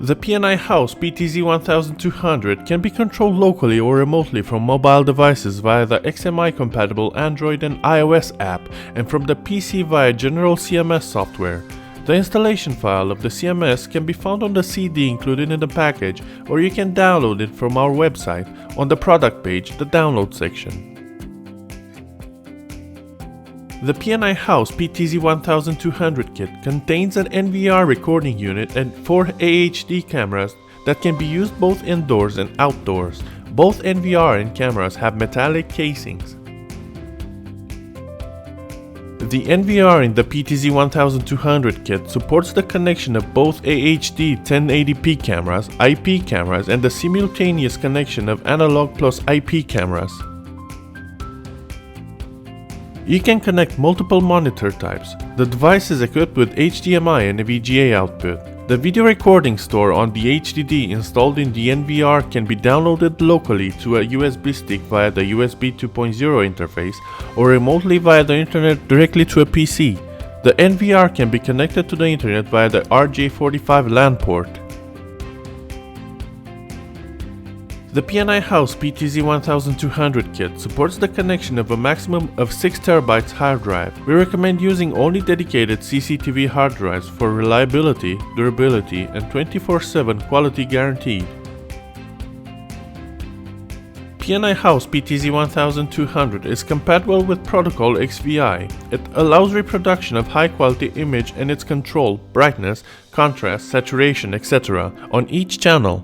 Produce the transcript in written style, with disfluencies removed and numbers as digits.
The PNI House PTZ1200 can be controlled locally or remotely from mobile devices via the XMI-compatible Android and iOS app and from the PC via general CMS software. The installation file of the CMS can be found on the CD included in the package, or you can download it from our website on the product page, the download section. The PNI House PTZ1200 Kit contains an NVR recording unit and 4 AHD cameras that can be used both indoors and outdoors. Both NVR and cameras have metallic casings. The NVR in the PTZ1200 kit supports the connection of both AHD 1080p cameras, IP cameras, and the simultaneous connection of analog plus IP cameras. You can connect multiple monitor types. The device is equipped with HDMI and a VGA output. The video recording store on the HDD installed in the NVR can be downloaded locally to a USB stick via the USB 2.0 interface or remotely via the internet directly to a PC. The NVR can be connected to the internet via the RJ45 LAN port. The PNI House PTZ1200 kit supports the connection of a maximum of 6 TB hard drive. We recommend using only dedicated CCTV hard drives for reliability, durability, and 24/7 quality guaranteed. PNI House PTZ1200 is compatible with Protocol XVI. It allows reproduction of high-quality image and its control, brightness, contrast, saturation, etc. on each channel.